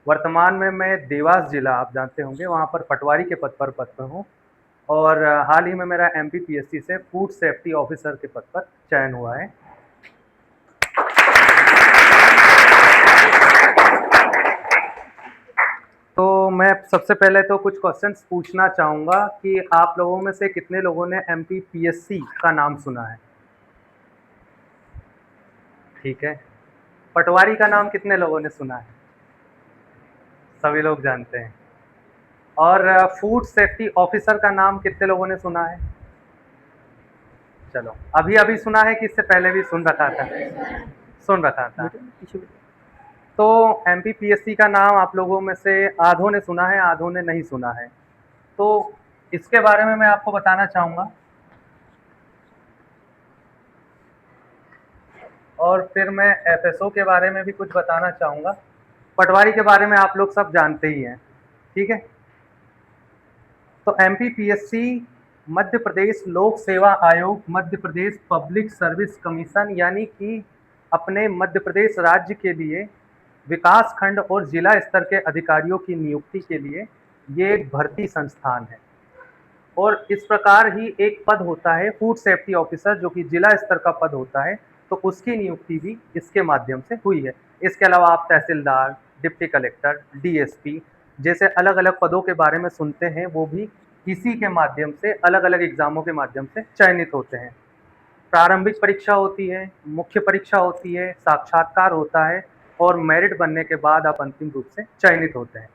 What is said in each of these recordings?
वर्तमान में मैं देवास जिला, आप जानते होंगे, वहाँ पर पटवारी के पद पर हूँ। और हाल ही में मेरा एमपीपीएससी से फूड सेफ्टी ऑफिसर के पद पर चयन हुआ है। तो मैं सबसे पहले तो कुछ क्वेश्चंस पूछना चाहूँगा कि आप लोगों में से कितने लोगों ने एमपीपीएससी का नाम सुना है? ठीक है। पटवारी का नाम कितने लोगों ने सुना है? सभी लोग जानते हैं। और फूड सेफ्टी ऑफिसर का नाम कितने लोगों ने सुना है? चलो, अभी अभी सुना है कि इससे पहले भी सुन रखा था? सुन रखा था। तो एमपीपीएससी का नाम आप लोगों में से आधों ने सुना है, आधों ने नहीं सुना है। तो इसके बारे में मैं आपको बताना चाहूँगा, और फिर मैं एफएसओ के बारे में भी कुछ बताना चाहूँगा। पटवारी के बारे में आप लोग सब जानते ही हैं, ठीक है। तो एमपीपीएससी मध्य प्रदेश लोक सेवा आयोग, Madhya Pradesh public service commission, यानी कि अपने मध्य प्रदेश राज्य के लिए विकास खंड और जिला स्तर के अधिकारियों की नियुक्ति के लिए ये एक भर्ती संस्थान है। और इस प्रकार ही एक पद होता है फूड सेफ्टी ऑफिसर, जो कि जिला स्तर का पद होता है, तो उसकी नियुक्ति भी इसके माध्यम से हुई है। इसके अलावा आप तहसीलदार, डिप्टी कलेक्टर, डीएसपी जैसे अलग अलग पदों के बारे में सुनते हैं, वो भी इसी के माध्यम से, अलग अलग एग्जामों के माध्यम से चयनित होते हैं। प्रारंभिक परीक्षा होती है, मुख्य परीक्षा होती है, साक्षात्कार होता है, और मेरिट बनने के बाद आप अंतिम रूप से चयनित होते हैं।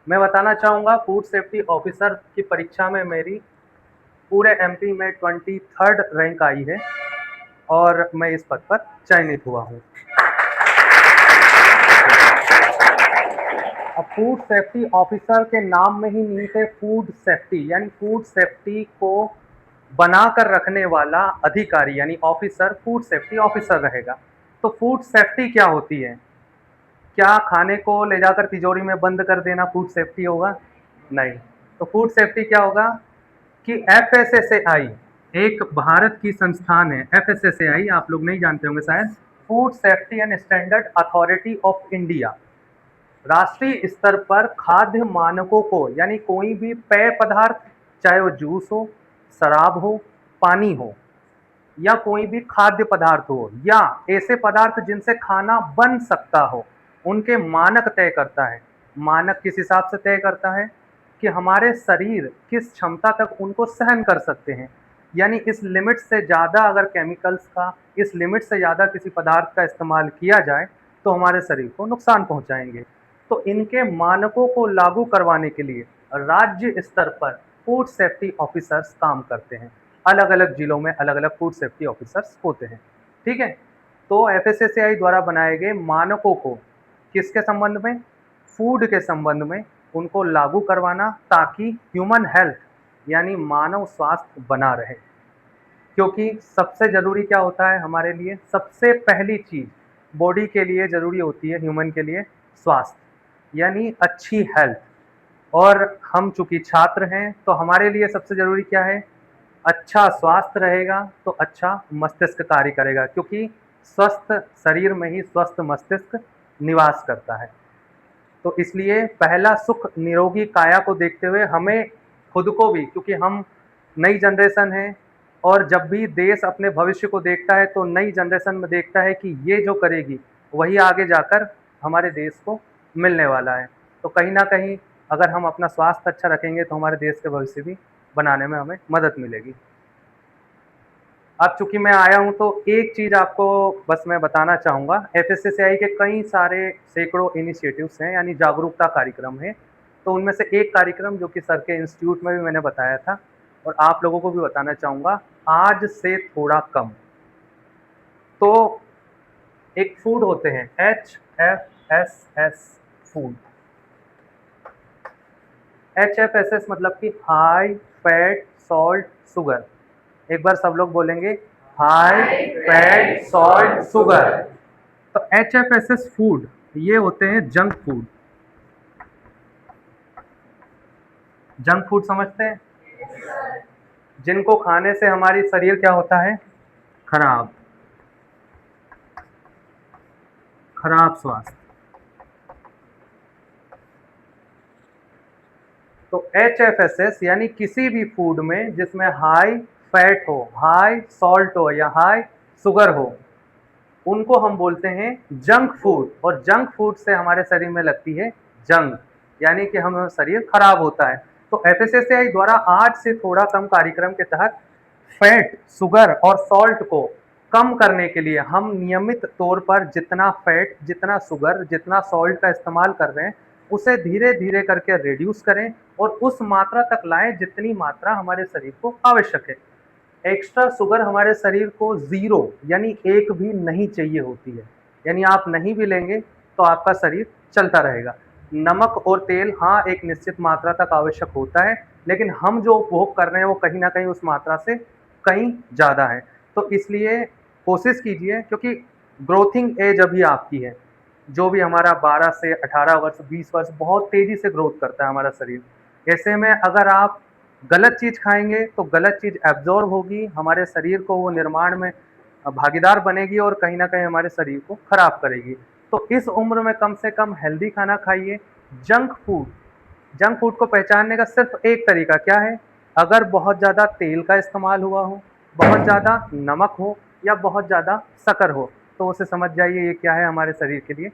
मैं बताना चाहूँगा, फूड सेफ्टी ऑफिसर की परीक्षा में मेरी पूरे एमपी में 23rd रैंक आई है, और मैं इस पद पर चयनित हुआ हूँ। अब फूड सेफ्टी ऑफिसर के नाम में ही निहित है फूड सेफ्टी, यानी फूड सेफ्टी को बनाकर रखने वाला अधिकारी, यानी ऑफिसर फूड सेफ्टी ऑफिसर रहेगा। तो फूड सेफ्टी क्या होती है? क्या खाने को ले जाकर तिजोरी में बंद कर देना फूड सेफ्टी होगा? नहीं। तो फूड सेफ्टी क्या होगा कि एफएसएसएआई एक भारत की संस्थान है। एफएसएसएआई आप लोग नहीं जानते होंगे शायद, food safety and standard authority of India, राष्ट्रीय स्तर पर खाद्य मानकों को, यानी कोई भी पेय पदार्थ, चाहे वो जूस हो, शराब हो, पानी हो, या कोई भी खाद्य पदार्थ हो, या ऐसे पदार्थ जिनसे खाना बन सकता हो, उनके मानक तय करता है। मानक किस हिसाब से तय करता है कि हमारे शरीर किस क्षमता तक उनको सहन कर सकते हैं, यानी इस लिमिट से ज़्यादा अगर केमिकल्स का, इस लिमिट से ज़्यादा किसी पदार्थ का इस्तेमाल किया जाए तो हमारे शरीर को नुकसान पहुंचाएंगे। तो इनके मानकों को लागू करवाने के लिए राज्य स्तर पर फूड सेफ्टी ऑफिसर्स काम करते हैं। अलग अलग जिलों में अलग अलग फूड सेफ्टी ऑफिसर्स होते हैं, ठीक है। तो एफएसएसएआई द्वारा बनाए गए मानकों को किसके संबंध में? फूड के संबंध में उनको लागू करवाना, ताकि ह्यूमन हेल्थ, यानी मानव स्वास्थ्य बना रहे। क्योंकि सबसे ज़रूरी क्या होता है हमारे लिए? सबसे पहली चीज़ बॉडी के लिए ज़रूरी होती है, ह्यूमन के लिए, स्वास्थ्य, यानी अच्छी हेल्थ। और हम चूँकि छात्र हैं, तो हमारे लिए सबसे ज़रूरी क्या है? अच्छा स्वास्थ्य रहेगा तो अच्छा मस्तिष्क कार्य करेगा, क्योंकि स्वस्थ शरीर में ही स्वस्थ मस्तिष्क निवास करता है। तो इसलिए पहला सुख निरोगी काया को देखते हुए हमें खुद को भी, क्योंकि हम नई जनरेशन है, और जब भी देश अपने भविष्य को देखता है तो नई जनरेशन में देखता है कि ये जो करेगी वही आगे जाकर हमारे देश को मिलने वाला है। तो कहीं ना कहीं अगर हम अपना स्वास्थ्य अच्छा रखेंगे तो हमारे देश के भविष्य भी बनाने में हमें मदद मिलेगी। अब चूंकि मैं आया हूँ तो एक चीज़ आपको बस मैं बताना चाहूँगा, एफएसएसएआई के कई सारे सैकड़ों इनिशिएटिव्स हैं, यानी जागरूकता कार्यक्रम हैं। तो उनमें से एक कार्यक्रम जो कि सर के इंस्टीट्यूट में भी मैंने बताया था, और आप लोगों को भी बताना चाहूँगा, आज से थोड़ा कम। तो एक फूड होते हैं HFSS फूड। HFSS मतलब कि हाई फैट सॉल्ट शुगर। एक बार सब लोग बोलेंगे, हाई फैट सॉल्ट शुगर। तो HFSS फूड ये होते हैं जंक फूड। जंक फूड समझते हैं? जिनको खाने से हमारी शरीर क्या होता है? खराब, खराब स्वास्थ्य। तो HFSS यानी किसी भी फूड में जिसमें हाई फैट हो, हाई सॉल्ट हो या हाई शुगर हो, उनको हम बोलते हैं जंक फूड। और जंक फूड से हमारे शरीर में लगती है जंग, यानी कि हमारा शरीर खराब होता है। तो FSSAI द्वारा आज से थोड़ा कम कार्यक्रम के तहत फैट, शुगर और सॉल्ट को कम करने के लिए हम नियमित तौर पर जितना फैट, जितना शुगर, जितना सॉल्ट का इस्तेमाल कर रहे हैं, उसे धीरे धीरे करके रिड्यूस करें और उस मात्रा तक लाएं जितनी मात्रा हमारे शरीर को आवश्यक है। एक्स्ट्रा शुगर हमारे शरीर को ज़ीरो यानी एक भी नहीं चाहिए होती है, यानी आप नहीं भी लेंगे तो आपका शरीर चलता रहेगा। नमक और तेल हाँ, एक निश्चित मात्रा तक आवश्यक होता है, लेकिन हम जो उपभोग कर रहे हैं वो कहीं न कहीं उस मात्रा से कहीं ज़्यादा है। तो इसलिए कोशिश कीजिए, क्योंकि ग्रोथिंग एज अभी आपकी है, जो भी हमारा 12 से 18 वर्ष, 20 वर्ष बहुत तेज़ी से ग्रोथ करता है हमारा शरीर। ऐसे में अगर आप गलत चीज़ खाएँगे तो गलत चीज़ एब्ज़ॉर्ब होगी, हमारे शरीर को वो निर्माण में भागीदार बनेगी और कहीं न कहीं हमारे शरीर को खराब करेगी। तो इस उम्र में कम से कम हेल्दी खाना खाइए। जंक फूड को पहचानने का सिर्फ़ एक तरीका क्या है? अगर बहुत ज़्यादा तेल का इस्तेमाल हुआ हो, बहुत ज़्यादा नमक हो या बहुत ज़्यादा शक्कर हो, तो उसे समझ जाइए ये क्या है, हमारे शरीर के लिए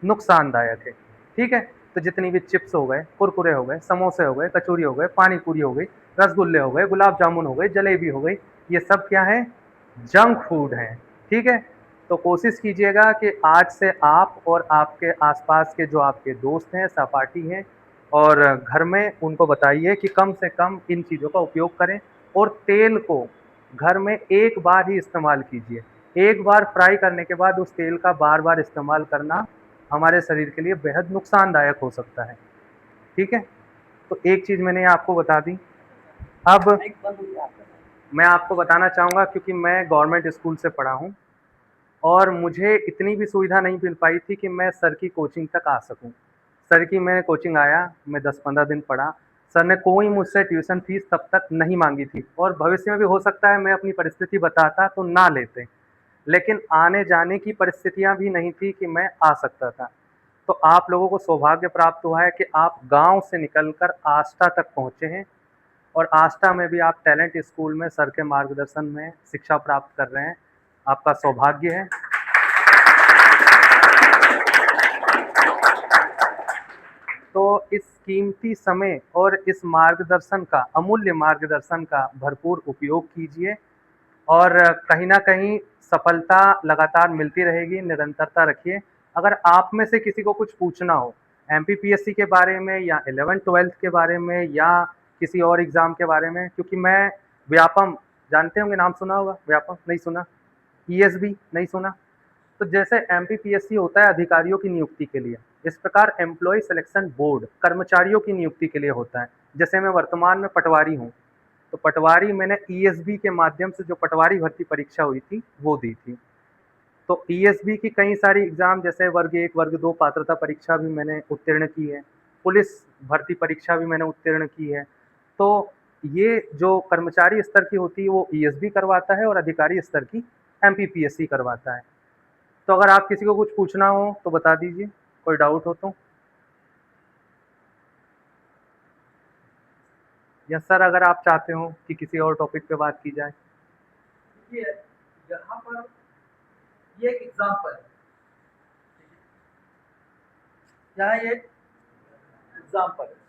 नुकसानदायक है। ठीक है? तो जितनी भी चिप्स हो गए, कुरकुरे हो गए, समोसे हो गए, कचौरी हो गए, पानी पूरी हो गई, रसगुल्ले हो गए, गुलाब जामुन हो गए, जलेबी हो गई, ये सब क्या है? जंक फूड हैं। ठीक है? तो कोशिश कीजिएगा कि आज से आप और आपके आस-पास के जो आपके दोस्त हैं, सहपाठी हैं और घर में उनको बताइए कि कम से कम इन चीज़ों का उपयोग करें और तेल को घर में एक बार ही इस्तेमाल कीजिए। एक बार फ्राई करने के बाद उस तेल का बार-बार इस्तेमाल करना हमारे शरीर के लिए बेहद नुकसानदायक हो सकता है। ठीक है? तो एक चीज़ मैंने आपको बता दी। अब मैं आपको बताना चाहूँगा, क्योंकि मैं गवर्नमेंट स्कूल से पढ़ा हूँ और मुझे इतनी भी सुविधा नहीं मिल पाई थी कि मैं सर की कोचिंग तक आ सकूँ। सर की मैं कोचिंग आया, मैं 10-15 दिन पढ़ा। सर ने कोई मुझसे ट्यूशन फ़ीस तब तक नहीं माँगी थी और भविष्य में भी हो सकता है मैं अपनी परिस्थिति बताता तो ना लेते। लेकिन आने-जाने की परिस्थितियाँ भी नहीं थी कि मैं आ सकता था। तो आप लोगों को सौभाग्य प्राप्त हुआ है कि आप गाँव से निकलकर आष्टा तक पहुँचे हैं और आष्टा में भी आप टैलेंट स्कूल में सर के मार्गदर्शन में शिक्षा प्राप्त कर रहे हैं। आपका सौभाग्य है। तो इस कीमती समय और इस मार्गदर्शन का, अमूल्य मार्गदर्शन का भरपूर उपयोग कीजिए और कहीं न कहीं सफलता लगातार मिलती रहेगी, निरंतरता रखिए। अगर आप में से किसी को कुछ पूछना हो, एमपीपीएससी के बारे में या 11th-12th के बारे में या किसी और एग्ज़ाम के बारे में, क्योंकि मैं व्यापम जानते होंगे, नाम सुना होगा? व्यापम नहीं सुना? ईएसबी नहीं सुना? तो जैसे एमपीपीएससी होता है अधिकारियों की नियुक्ति के लिए, इस प्रकार एम्प्लॉयी सिलेक्शन बोर्ड कर्मचारियों की नियुक्ति के लिए होता है। जैसे मैं वर्तमान में पटवारी हूँ, तो पटवारी मैंने ईएसबी के माध्यम से जो पटवारी भर्ती परीक्षा हुई थी, वो दी थी। तो ईएसबी की कई सारी एग्ज़ाम जैसे वर्ग 1, वर्ग 2 पात्रता परीक्षा भी मैंने उत्तीर्ण की है। पुलिस भर्ती परीक्षा भी मैंने उत्तीर्ण की है। तो ये जो कर्मचारी स्तर की होती है वो ईएसबी करवाता है और अधिकारी स्तर की एमपीपीएससी करवाता है। तो अगर आप किसी को कुछ पूछना हो तो बता दीजिए, कोई डाउट हो तो? या सर अगर आप चाहते हो कि किसी और टॉपिक पे बात की जाए? देखिए, यहाँ पर ये एक एग्जाम्पल है, यहाँ ये एग्जाम्पल है।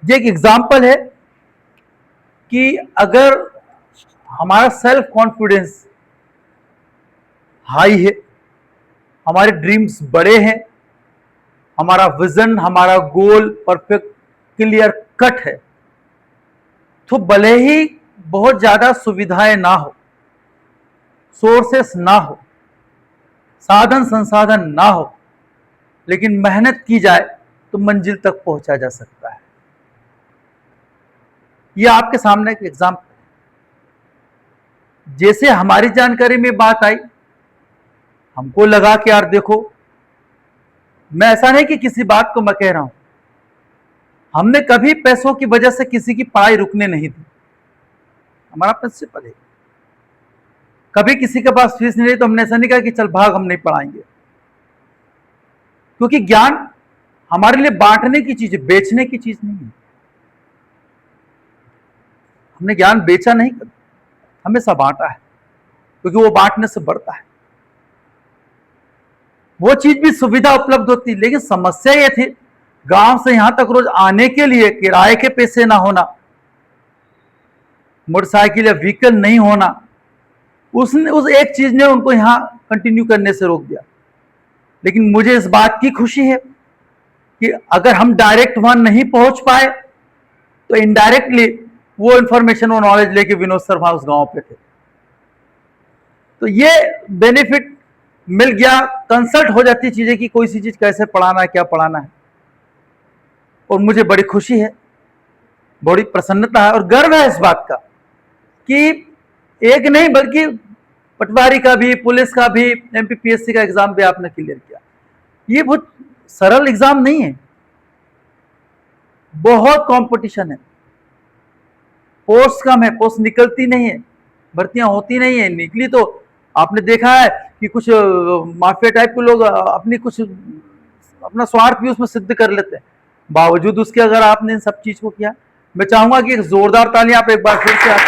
ये एक एग्जाम्पल है कि अगर हमारा सेल्फ कॉन्फिडेंस हाई है, हमारे ड्रीम्स बड़े हैं, हमारा विजन, हमारा गोल परफेक्ट क्लियर कट है, तो भले ही बहुत ज्यादा सुविधाएं ना हो, सोर्सेस ना हो, साधन संसाधन ना हो, लेकिन मेहनत की जाए तो मंजिल तक पहुंचा जा सकता है। यह आपके सामने एक एग्जाम्पल है। जैसे हमारी जानकारी में बात आई, हमको लगा कि यार देखो, मैं ऐसा नहीं कि किसी बात को मैं कह रहा हूं, हमने कभी पैसों की वजह से किसी की पढ़ाई रुकने नहीं दी। हमारा प्रिंसिपल है कभी किसी के पास फीस नहीं रही तो हमने ऐसा नहीं कहा कि चल भाग हम नहीं पढ़ाएंगे, क्योंकि ज्ञान हमारे लिए बांटने की चीज है, बेचने की चीज नहीं है। हमने ज्ञान बेचा नहीं, हमेशा बांटा है, क्योंकि वो बांटने से बढ़ता है। वो चीज भी सुविधा उपलब्ध होती, लेकिन समस्या ये थी गांव से यहां तक रोज आने के लिए किराए के पैसे ना होना, मोटरसाइकिल या व्हीकल नहीं होना, उस एक चीज ने उनको यहां कंटिन्यू करने से रोक दिया। लेकिन मुझे इस बात की खुशी है कि अगर हम डायरेक्ट वहां नहीं पहुंच पाए तो इनडायरेक्टली वो इंफॉर्मेशन, वो नॉलेज लेके विनोद सर वहां उस गांव पे थे, तो ये बेनिफिट मिल गया। कंसल्ट हो जाती चीजें कि कोई सी चीज कैसे पढ़ाना है, क्या पढ़ाना है। और मुझे बड़ी खुशी है, बड़ी प्रसन्नता है और गर्व है इस बात का कि एक नहीं बल्कि पटवारी का भी, पुलिस का भी, एमपीपीएससी का एग्जाम भी आपने क्लियर किया। ये बहुत सरल एग्जाम नहीं है, बहुत कंपटीशन है, पोस्ट कम है, पोस्ट निकलती नहीं है, भर्तियां होती नहीं है। निकली तो आपने देखा है कि कुछ माफिया टाइप के लोग अपनी कुछ अपना स्वार्थ भी उसमें सिद्ध कर लेते हैं। बावजूद उसके अगर आपने इन सब चीज को किया, मैं चाहूंगा कि एक जोरदार ताली आप एक बार फिर से आप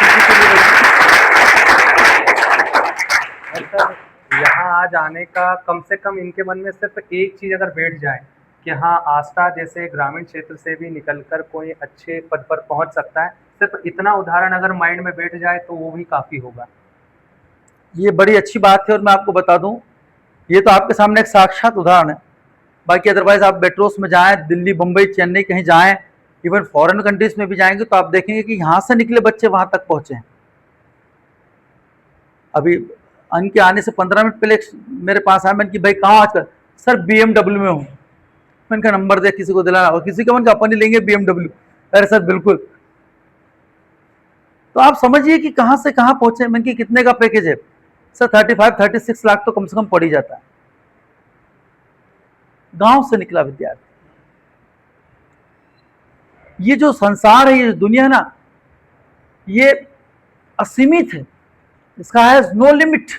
सर, यहाँ आज आने का कम से कम इनके मन में सिर्फ एक चीज अगर बैठ जाए कि हाँ आस्था जैसे ग्रामीण क्षेत्र से भी निकलकर कोई अच्छे पद पर पहुंच सकता है, सिर्फ इतना उदाहरण अगर माइंड में बैठ जाए तो वो भी काफी होगा। ये बड़ी अच्छी बात है। और मैं आपको बता दूं, ये तो आपके सामने एक साक्षात उदाहरण है। बाकी अदरवाइज आप मेट्रोस में जाएं, दिल्ली, मुंबई, चेन्नई कहीं जाएं, इवन फॉरेन कंट्रीज में भी जाएंगे तो आप देखेंगे कि यहां से निकले बच्चे वहां तक पहुंचे हैं। अभी इनके आने से 15 मिनट पहले मेरे पास आया, मैंने कि भाई कहाँ आजकल? सर BMW में हूँ। मैंने कहा नंबर दे किसी को दिलाना, और किसी का मन अपन ही लेंगे BMW। अरे सर बिल्कुल। तो आप समझिए कि कहां से कहां पहुंचे। मैंने कि कितने का पैकेज है? सर 35-36 लाख तो कम से कम पड़ ही जाता है। गांव से निकला विद्यार्थी। ये जो संसार है, ये दुनिया है ना, ये असीमित है, इसका हैज नो लिमिट।